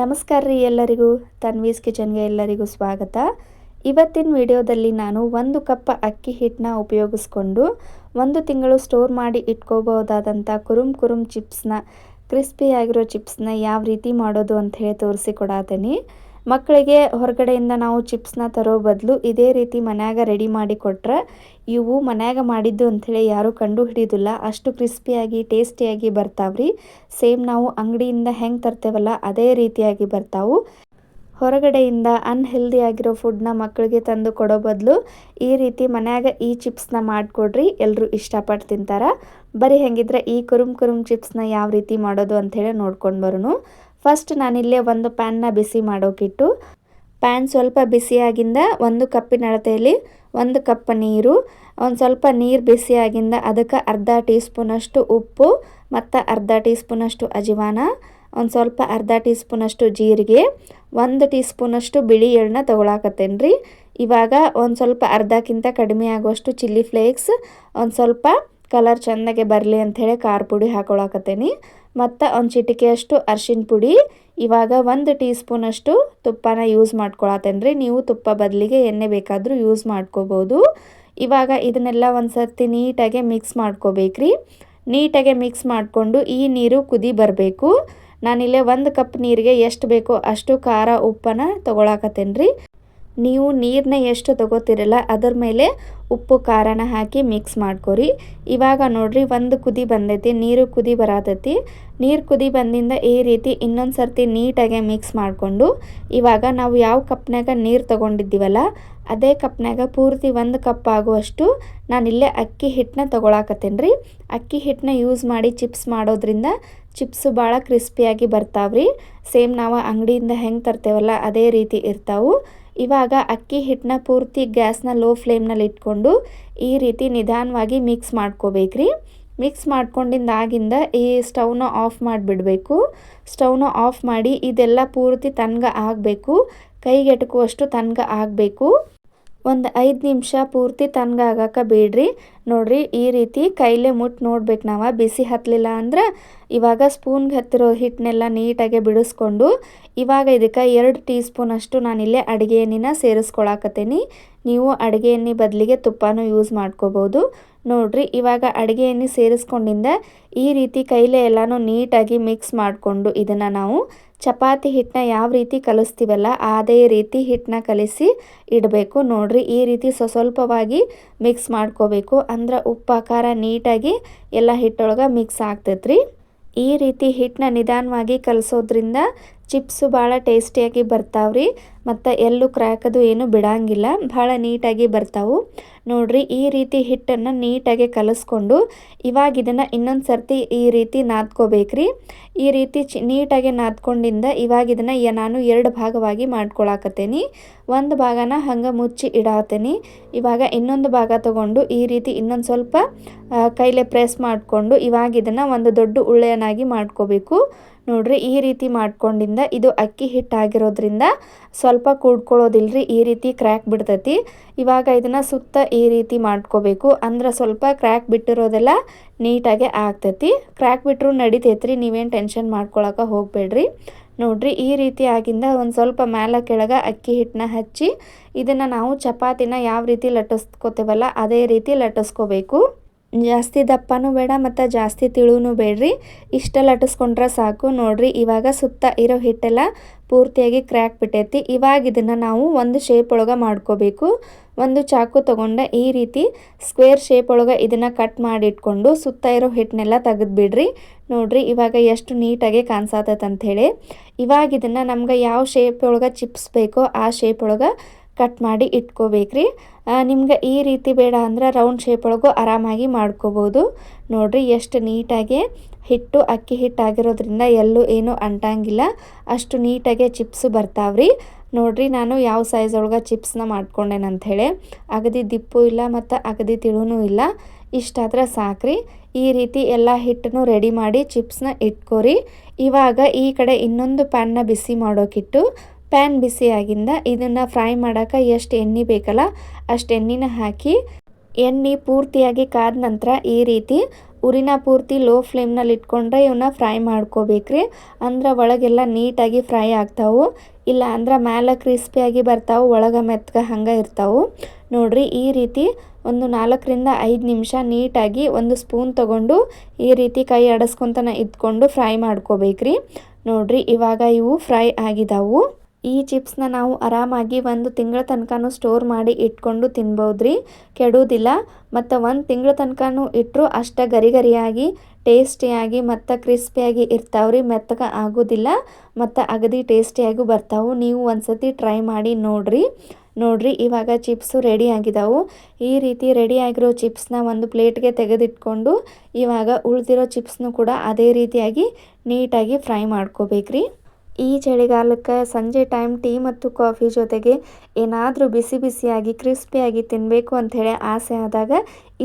ನಮಸ್ಕಾರ ರೀ ಎಲ್ಲರಿಗೂ. ತನ್ವೀಸ್ ಕಿಚನ್ಗೆ ಎಲ್ಲರಿಗೂ ಸ್ವಾಗತ. ಇವತ್ತಿನ ವಿಡಿಯೋದಲ್ಲಿ ನಾನು 1 ಕಪ್ ಅಕ್ಕಿ ಹಿಟ್ಟನ್ನ ಉಪಯೋಗಿಸ್ಕೊಂಡು 1 ತಿಂಗಳು ಸ್ಟೋರ್ ಮಾಡಿ ಇಟ್ಕೋಬಹುದಾದಂಥ ಕುರುಮ್ ಚಿಪ್ಸ್ನ, ಕ್ರಿಸ್ಪಿಯಾಗಿರೋ ಚಿಪ್ಸ್ನ ಯಾವ ರೀತಿ ಮಾಡೋದು ಅಂತ ಹೇಳಿ ತೋರಿಸಿಕೊಡಾತೀನಿ. ಮಕ್ಕಳಿಗೆ ಹೊರಗಡೆಯಿಂದ ನಾವು ಚಿಪ್ಸ್ನ ತರೋ ಬದಲು ಇದೇ ರೀತಿ ಮನ್ಯಾಗ ರೆಡಿ ಮಾಡಿ ಕೊಟ್ಟರೆ ಇವು ಮನ್ಯಾಗ ಮಾಡಿದ್ದು ಅಂಥೇಳಿ ಯಾರೂ ಕಂಡು ಹಿಡಿಯೋದಿಲ್ಲ. ಅಷ್ಟು ಕ್ರಿಸ್ಪಿಯಾಗಿ ಟೇಸ್ಟಿಯಾಗಿ ಬರ್ತಾವ್ರಿ. ಸೇಮ್ ನಾವು ಅಂಗಡಿಯಿಂದ ಹೆಂಗೆ ತರ್ತೇವಲ್ಲ ಅದೇ ರೀತಿಯಾಗಿ ಬರ್ತಾವು. ಹೊರಗಡೆಯಿಂದ ಅನ್ಹೆಲ್ದಿ ಆಗಿರೋ ಫುಡ್ನ ಮಕ್ಕಳಿಗೆ ತಂದು ಕೊಡೋ ಬದಲು ಈ ರೀತಿ ಮನ್ಯಾಗ ಈ ಚಿಪ್ಸ್ನ ಮಾಡಿಕೊಡ್ರಿ, ಎಲ್ಲರೂ ಇಷ್ಟಪಟ್ಟು ತಿಂತಾರೆ. ಬರೀ ಹೆಂಗಿದ್ರೆ ಈ ಕುರುಮ್ ಚಿಪ್ಸ್ನ ಯಾವ ರೀತಿ ಮಾಡೋದು ಅಂಥೇಳಿ ನೋಡ್ಕೊಂಡು ಬರೋಣ. ಫಸ್ಟ್ ನಾನಿಲ್ಲೇ ಒಂದು ಪ್ಯಾನ್ನ ಬಿಸಿ ಮಾಡೋಕ್ಕಿಟ್ಟು, ಪ್ಯಾನ್ ಸ್ವಲ್ಪ ಬಿಸಿಯಾಗಿಂದ 1 ಕಪ್ಪಿನ ಅಳತೆಯಲ್ಲಿ 1 ಕಪ್ ನೀರು, ಒಂದು ಸ್ವಲ್ಪ ನೀರು ಬಿಸಿಯಾಗಿಂದ ಅದಕ್ಕೆ ಅರ್ಧ ಟೀ ಸ್ಪೂನಷ್ಟು ಉಪ್ಪು ಮತ್ತು ಅರ್ಧ ಟೀ ಸ್ಪೂನಷ್ಟು ಅಜಿವಾನ, ಒಂದು ಸ್ವಲ್ಪ ಅರ್ಧ ಟೀ ಸ್ಪೂನಷ್ಟು ಜೀರಿಗೆ, 1 ಟೀ ಸ್ಪೂನಷ್ಟು ಬಿಳಿ ಎಳ್ಳನ್ನ ತೊಗೊಳಕತ್ತೇನೆ ರೀ. ಇವಾಗ ಒಂದು ಸ್ವಲ್ಪ ಅರ್ಧಕ್ಕಿಂತ ಕಡಿಮೆ ಆಗುವಷ್ಟು ಚಿಲ್ಲಿ ಫ್ಲೇಕ್ಸ್, ಒಂದು ಸ್ವಲ್ಪ ಕಲರ್ ಚೆಂದಾಗೆ ಬರಲಿ ಅಂಥೇಳಿ ಖಾರ ಪುಡಿ ಹಾಕೊಳಕತ್ತೇನೆ, ಮತ್ತು ಒಂದು ಚಿಟಿಕೆಯಷ್ಟು ಅರಿಶಿನ ಪುಡಿ. ಇವಾಗ 1 ಟೀ ಸ್ಪೂನಷ್ಟು ತುಪ್ಪನ ಯೂಸ್ ಮಾಡ್ಕೊಳತ್ತೇನೆ ರೀ. ನೀವು ತುಪ್ಪ ಬದಲಿಗೆ ಎಣ್ಣೆ ಬೇಕಾದರೂ ಯೂಸ್ ಮಾಡ್ಕೋಬೋದು. ಇವಾಗ ಇದನ್ನೆಲ್ಲ ಒಂದು ಸರ್ತಿ ನೀಟಾಗೆ ಮಿಕ್ಸ್ ಮಾಡ್ಕೋಬೇಕ್ರಿ. ನೀಟಾಗೆ ಮಿಕ್ಸ್ ಮಾಡಿಕೊಂಡು ಈ ನೀರು ಕುದಿ ಬರಬೇಕು. ನಾನಿಲ್ಲೇ 1 ಕಪ್ ನೀರಿಗೆ ಎಷ್ಟು ಬೇಕೋ ಅಷ್ಟು ಖಾರ ಉಪ್ಪನ್ನು ತೊಗೊಳಕತ್ತೇನೆ ರೀ. ನೀವು ನೀರನ್ನ ಎಷ್ಟು ತೊಗೋತಿರಲ್ಲ ಅದರ ಮೇಲೆ ಉಪ್ಪು ಖಾರನ ಹಾಕಿ ಮಿಕ್ಸ್ ಮಾಡ್ಕೊರಿ. ಇವಾಗ ನೋಡ್ರಿ 1 ಕುದಿ ಬಂದೈತಿ, ನೀರು ಕುದಿ ಬರತೈತಿ. ನೀರು ಕುದಿ ಬಂದಿಂದ ಈ ರೀತಿ ಇನ್ನೊಂದು ಸರ್ತಿ ನೀಟಾಗೆ ಮಿಕ್ಸ್ ಮಾಡಿಕೊಂಡು, ಇವಾಗ ನಾವು ಯಾವ ಕಪ್ನಾಗ ನೀರು ತೊಗೊಂಡಿದ್ದೀವಲ್ಲ ಅದೇ ಕಪ್ನಾಗ ಪೂರ್ತಿ 1 ಕಪ್ ಆಗುವಷ್ಟು ನಾನಿಲ್ಲೇ ಅಕ್ಕಿ ಹಿಟ್ಟನ್ನ ತೊಗೊಳಕತ್ತೇನೆ ರೀ. ಅಕ್ಕಿ ಹಿಟ್ಟನ್ನ ಯೂಸ್ ಮಾಡಿ ಚಿಪ್ಸ್ ಮಾಡೋದ್ರಿಂದ ಚಿಪ್ಸು ಭಾಳ ಕ್ರಿಸ್ಪಿಯಾಗಿ ಬರ್ತಾವ್ರಿ. ಸೇಮ್ ನಾವು ಅಂಗಡಿಯಿಂದ ಹೆಂಗೆ ತರ್ತೇವಲ್ಲ ಅದೇ ರೀತಿ ಇರ್ತಾವು. ಇವಾಗ ಅಕ್ಕಿ ಹಿಟ್ಟನ್ನ ಪೂರ್ತಿ ಗ್ಯಾಸ್ನ ಲೋ ಫ್ಲೇಮ್ನಲ್ಲಿ ಇಟ್ಕೊಂಡು ಈ ರೀತಿ ನಿಧಾನವಾಗಿ ಮಿಕ್ಸ್ ಮಾಡ್ಕೋಬೇಕ್ರಿ. ಮಿಕ್ಸ್ ಮಾಡ್ಕೊಂಡಿಂದಾಗಿಂದ ಈ ಸ್ಟವ್ನ ಆಫ್ ಮಾಡಿಬಿಡಬೇಕು. ಸ್ಟವ್ನ ಆಫ್ ಮಾಡಿ ಇದೆಲ್ಲ ಪೂರ್ತಿ ತಣ್ಣಗೆ ಆಗಬೇಕು, ಕೈಗೆಟಕುವಷ್ಟು ತಣ್ಣಗೆ ಆಗಬೇಕು. ಒಂದು 5 ನಿಮಿಷ ಪೂರ್ತಿ ತಣ್ಣಗೆ ಆಗಕ್ಕೆ ಬೇಡ್ರಿ. ನೋಡ್ರಿ ಈ ರೀತಿ ಕೈಲೇ ಮುಟ್ಟು ನೋಡ್ಬೇಕು ನಾವು. ಬಿಸಿ ಹತ್ತಲಿಲ್ಲ ಅಂದ್ರೆ ಇವಾಗ ಸ್ಪೂನ್ಗೆ ಹತ್ತಿರೋ ಹಿಟ್ಟನ್ನೆಲ್ಲ ನೀಟಾಗಿ ಬಿಡಿಸ್ಕೊಂಡು ಇವಾಗ ಇದಕ್ಕೆ 2 ಟೀ ಸ್ಪೂನಷ್ಟು ನಾನಿಲ್ಲೇ ಅಡುಗೆ ಎಣ್ಣೆನ ಸೇರಿಸ್ಕೊಳಕತ್ತೇನೆ. ನೀವು ಅಡುಗೆ ಎಣ್ಣೆ ಬದಲಿಗೆ ತುಪ್ಪನೂ ಯೂಸ್ ಮಾಡ್ಕೋಬೋದು. ನೋಡ್ರಿ ಇವಾಗ ಅಡುಗೆ ಎಣ್ಣೆ ಸೇರಿಸ್ಕೊಂಡಿಂದ ಈ ರೀತಿ ಕೈಲೇ ಎಲ್ಲನೂ ನೀಟಾಗಿ ಮಿಕ್ಸ್ ಮಾಡಿಕೊಂಡು ಇದನ್ನು ನಾವು ಚಪಾತಿ ಹಿಟ್ಟನ್ನ ಯಾವ ರೀತಿ ಕಲಿಸ್ತೀವಲ್ಲ ಅದೇ ರೀತಿ ಹಿಟ್ಟನ್ನ ಕಲಿಸಿ ಇಡಬೇಕು. ನೋಡ್ರಿ ಈ ರೀತಿ ಸ್ವಲ್ಪವಾಗಿ ಮಿಕ್ಸ್ ಮಾಡ್ಕೋಬೇಕು, ಅಂದ್ರೆ ಉಪ್ಪು ಖಾರ ನೀಟಾಗಿ ಎಲ್ಲ ಹಿಟ್ಟೊಳಗೆ ಮಿಕ್ಸ್ ಆಗ್ತೈತ್ರಿ. ಈ ರೀತಿ ಹಿಟ್ಟನ್ನ ನಿಧಾನವಾಗಿ ಕಲಿಸೋದ್ರಿಂದ ಚಿಪ್ಸು ಭಾಳ ಟೇಸ್ಟಿಯಾಗಿ ಬರ್ತಾವ್ರಿ, ಮತ್ತು ಎಲ್ಲೂ ಕ್ರ್ಯಾಕದು ಏನು ಬಿಡಂಗಿಲ್ಲ, ಭಾಳ ನೀಟಾಗಿ ಬರ್ತಾವು. ನೋಡ್ರಿ ಈ ರೀತಿ ಹಿಟ್ಟನ್ನು ನೀಟಾಗಿ ಕಲಿಸ್ಕೊಂಡು ಇವಾಗ ಇದನ್ನು ಇನ್ನೊಂದು ಸರ್ತಿ ಈ ರೀತಿ ನಾದ್ಕೋಬೇಕ್ರಿ. ಈ ರೀತಿ ನೀಟಾಗಿ ನಾದ್ಕೊಂಡಿಂದ ಇವಾಗ ಇದನ್ನು ನಾನು 2 ಭಾಗವಾಗಿ ಮಾಡ್ಕೊಳಕತ್ತೇನೆ. ಒಂದು ಭಾಗನ ಹಂಗೆ ಮುಚ್ಚಿ ಇಡಾತೇನೆ. ಇವಾಗ ಇನ್ನೊಂದು ಭಾಗ ತೊಗೊಂಡು ಈ ರೀತಿ ಇನ್ನೊಂದು ಸ್ವಲ್ಪ ಕೈಲೇ ಪ್ರೆಸ್ ಮಾಡಿಕೊಂಡು ಇವಾಗ ಇದನ್ನು ಒಂದು ದೊಡ್ಡ ಉಳ್ಳೆಯನ್ನಾಗಿ ಮಾಡ್ಕೋಬೇಕು. ನೋಡ್ರಿ ಈ ರೀತಿ ಮಾಡ್ಕೊಂಡಿಂದ ಇದು ಅಕ್ಕಿ ಹಿಟ್ಟಾಗಿರೋದ್ರಿಂದ ಸ್ವಲ್ಪ ಕೂಡ್ಕೊಳ್ಳೋದಿಲ್ರಿ, ಈ ರೀತಿ ಕ್ರ್ಯಾಕ್ ಬಿಡ್ತೈತಿ. ಇವಾಗ ಇದನ್ನು ಸುತ್ತ ಈ ರೀತಿ ಮಾಡ್ಕೋಬೇಕು, ಅಂದ್ರೆ ಸ್ವಲ್ಪ ಕ್ರ್ಯಾಕ್ ಬಿಟ್ಟಿರೋದೆಲ್ಲ ನೀಟಾಗೆ ಆಗ್ತೈತಿ. ಕ್ರ್ಯಾಕ್ ಬಿಟ್ಟರು ನಡಿತೈತ್ರಿ, ನೀವೇನು ಟೆನ್ಷನ್ ಮಾಡ್ಕೊಳಕ್ಕೆ ಹೋಗಬೇಡ್ರಿ. ನೋಡ್ರಿ ಈ ರೀತಿ ಆಗಿಂದ ಒಂದು ಸ್ವಲ್ಪ ಮೇಲೆ ಕೆಳಗೆ ಅಕ್ಕಿ ಹಿಟ್ಟನ್ನ ಹಚ್ಚಿ ಇದನ್ನು ನಾವು ಚಪಾತಿನ ಯಾವ ರೀತಿ ಲಟ್ಟಿಸ್ಕೋತೇವಲ್ಲ ಅದೇ ರೀತಿ ಲಟ್ಟಿಸ್ಕೋಬೇಕು. ಜಾಸ್ತಿ ದಪ್ಪನೂ ಬೇಡ ಮತ್ತು ಜಾಸ್ತಿ ತಿಳುವೂ ಬೇಡ್ರಿ, ಇಷ್ಟ ಲಟ್ಟಿಸ್ಕೊಂಡ್ರೆ ಸಾಕು. ನೋಡ್ರಿ ಇವಾಗ ಸುತ್ತ ಇರೋ ಹಿಟ್ಟೆಲ್ಲ ಪೂರ್ತಿಯಾಗಿ ಕ್ರ್ಯಾಕ್ ಬಿಟ್ಟೈತಿ. ಇವಾಗ ಇದನ್ನು ನಾವು ಒಂದು ಶೇಪ್ ಒಳಗೆ ಮಾಡ್ಕೋಬೇಕು. ಒಂದು ಚಾಕು ತೊಗೊಂಡು ಈ ರೀತಿ ಸ್ಕ್ವೇರ್ ಶೇಪ್ ಒಳಗೆ ಇದನ್ನು ಕಟ್ ಮಾಡಿ ಇಟ್ಕೊಂಡು ಸುತ್ತ ಇರೋ ಹಿಟ್ಟನ್ನೆಲ್ಲ ತೆಗೆದುಬಿಡ್ರಿ. ನೋಡ್ರಿ ಇವಾಗ ಎಷ್ಟು ನೀಟಾಗಿ ಕಾಣಿಸತೈತೆ ಅಂಥೇಳಿ. ಇವಾಗ ಇದನ್ನು ನಮ್ಗೆ ಯಾವ ಶೇಪ್ ಒಳಗೆ ಚಿಪ್ಸ್ ಬೇಕೋ ಆ ಶೇಪ್ ಒಳಗೆ ಕಟ್ ಮಾಡಿ ಇಟ್ಕೋಬೇಕ್ರಿ. ನಿಮ್ಗೆ ಈ ರೀತಿ ಬೇಡ ಅಂದ್ರೆ ರೌಂಡ್ ಶೇಪ್ ಒಳಗೂ ಆರಾಮಾಗಿ ಮಾಡ್ಕೋಬೋದು. ನೋಡ್ರಿ ಎಷ್ಟು ನೀಟಾಗಿ ಹಿಟ್ಟು ಅಕ್ಕಿ ಹಿಟ್ಟಾಗಿರೋದ್ರಿಂದ ಎಲ್ಲೂ ಏನೂ ಅಂಟಂಗಿಲ್ಲ, ಅಷ್ಟು ನೀಟಾಗಿ ಚಿಪ್ಸು ಬರ್ತಾವ್ರಿ. ನೋಡ್ರಿ ನಾನು ಯಾವ ಸೈಜ್ ಒಳಗೆ ಚಿಪ್ಸ್ನ ಮಾಡ್ಕೊಂಡೇನಂಥೇಳಿ, ಅಗದಿ ದಿಪ್ಪು ಇಲ್ಲ ಮತ್ತು ಅಗದಿ ತಿಳುನೂ ಇಲ್ಲ, ಇಷ್ಟಾದ್ರೆ ಸಾಕ್ರಿ. ಈ ರೀತಿ ಎಲ್ಲ ಹಿಟ್ಟನ್ನು ರೆಡಿ ಮಾಡಿ ಚಿಪ್ಸ್ನ ಇಟ್ಕೋರಿ. ಇವಾಗ ಈ ಕಡೆ ಇನ್ನೊಂದು ಪ್ಯಾನ್ನ ಬಿಸಿ ಮಾಡೋಕ್ಕಿಟ್ಟು ಪ್ಯಾನ್ ಬಿಸಿಯಾಗಿಂದ ಇದನ್ನು ಫ್ರೈ ಮಾಡೋಕೆ ಎಷ್ಟು ಎಣ್ಣೆ ಬೇಕಲ್ಲ ಅಷ್ಟು ಎಣ್ಣೆನ ಹಾಕಿ ಎಣ್ಣೆ ಪೂರ್ತಿಯಾಗಿ ಕಾದ ನಂತರ ಈ ರೀತಿ ಉರಿನ ಪೂರ್ತಿ ಲೋ ಫ್ಲೇಮ್ನಲ್ಲಿ ಇಟ್ಕೊಂಡ್ರೆ ಇವನ್ನ ಫ್ರೈ ಮಾಡ್ಕೋಬೇಕ್ರಿ. ಅಂದ್ರೆ ಒಳಗೆಲ್ಲ ನೀಟಾಗಿ ಫ್ರೈ ಆಗ್ತಾವು. ಇಲ್ಲ ಅಂದ್ರೆ ಮ್ಯಾಲೆ ಕ್ರಿಸ್ಪಿಯಾಗಿ ಬರ್ತಾವು, ಒಳಗೆ ಮೆತ್ತಗೆ ಹಂಗೆ ಇರ್ತಾವು. ನೋಡ್ರಿ ಈ ರೀತಿ ಒಂದು 4ರಿಂದ 5 ನಿಮಿಷ ನೀಟಾಗಿ ಒಂದು ಸ್ಪೂನ್ ತಗೊಂಡು ಈ ರೀತಿ ಕೈ ಆಡಿಸ್ಕೊಂತನ ಇದ್ಕೊಂಡು ಫ್ರೈ ಮಾಡ್ಕೋಬೇಕ್ರಿ. ನೋಡ್ರಿ ಇವಾಗ ಇವು ಫ್ರೈ ಆಗಿದಾವು. ಈ ಚಿಪ್ಸ್ನ ನಾವು ಆರಾಮಾಗಿ 1 ತಿಂಗಳ ತನಕನೂ ಸ್ಟೋರ್ ಮಾಡಿ ಇಟ್ಕೊಂಡು ತಿನ್ಬೋದ್ರಿ, ಕೆಡೋದಿಲ್ಲ. ಮತ್ತು 1 ತಿಂಗಳ ತನಕನೂ ಇಟ್ಟರು ಅಷ್ಟ ಗರಿ ಗರಿಯಾಗಿ ಟೇಸ್ಟಿಯಾಗಿ ಮತ್ತು ಕ್ರಿಸ್ಪಿಯಾಗಿ ಇರ್ತಾವ್ರಿ, ಮೆತ್ತಗೆ ಆಗೋದಿಲ್ಲ ಮತ್ತು ಅಗದಿ ಟೇಸ್ಟಿಯಾಗೂ ಬರ್ತಾವು. ನೀವು ಒಂದ್ಸತಿ ಟ್ರೈ ಮಾಡಿ ನೋಡ್ರಿ ಇವಾಗ ಚಿಪ್ಸು ರೆಡಿ ಆಗಿದಾವು. ಈ ರೀತಿ ರೆಡಿ ಆಗಿರೋ ಚಿಪ್ಸ್ನ ಒಂದು ಪ್ಲೇಟ್ಗೆ ತೆಗೆದಿಟ್ಕೊಂಡು ಇವಾಗ ಉಳಿದಿರೋ ಚಿಪ್ಸ್ನು ಕೂಡ ಅದೇ ರೀತಿಯಾಗಿ ನೀಟಾಗಿ ಫ್ರೈ ಮಾಡ್ಕೋಬೇಕ್ರಿ. ಈ ಚಳಿಗಾಲಕ್ಕೆ ಸಂಜೆ ಟೈಮ್ ಟೀ ಮತ್ತು ಕಾಫಿ ಜೊತೆಗೆ ಏನಾದರೂ ಬಿಸಿ ಬಿಸಿಯಾಗಿ ಕ್ರಿಸ್ಪಿಯಾಗಿ ತಿನ್ನಬೇಕು ಅಂಥೇಳಿ ಆಸೆ ಆದಾಗ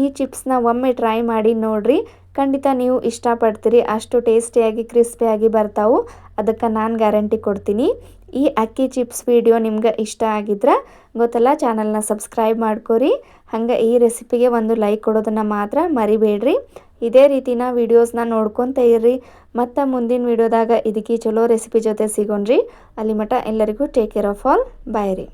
ಈ ಚಿಪ್ಸ್ನ ಒಮ್ಮೆ ಟ್ರೈ ಮಾಡಿ ನೋಡ್ರಿ. ಖಂಡಿತ ನೀವು ಇಷ್ಟಪಡ್ತೀರಿ, ಅಷ್ಟು ಟೇಸ್ಟಿಯಾಗಿ ಕ್ರಿಸ್ಪಿಯಾಗಿ ಬರ್ತಾವು. ಅದಕ್ಕೆ ನಾನು ಗ್ಯಾರಂಟಿ ಕೊಡ್ತೀನಿ. ಈ ಅಕ್ಕಿ ಚಿಪ್ಸ್ ವಿಡಿಯೋ ನಿಮ್ಗೆ ಇಷ್ಟ ಆಗಿದ್ರೆ ಗೊತ್ತಲ್ಲ, ಚಾನಲ್ನ ಸಬ್ಸ್ಕ್ರೈಬ್ ಮಾಡ್ಕೊರಿ. ಹಾಗೆ ಈ ರೆಸಿಪಿಗೆ ಒಂದು ಲೈಕ್ ಕೊಡೋದನ್ನು ಮಾತ್ರ ಮರಿಬೇಡ್ರಿ. ಇದೇ ರೀತಿನ ವೀಡಿಯೋಸ್ನ ನೋಡ್ಕೊತ ಇರ್ರಿ. ಮತ್ತು ಮುಂದಿನ ವೀಡಿಯೋದಾಗ ಇದಕ್ಕೆ ಚಲೋ ರೆಸಿಪಿ ಜೊತೆ ಸಿಗೋಣ್ರಿ. ಅಲ್ಲಿ ಮಟ ಎಲ್ಲರಿಗೂ ಟೇಕ್ ಕೇರ್ ಆಫ್ ಆಲ್. ಬಾಯ್ ರೀ.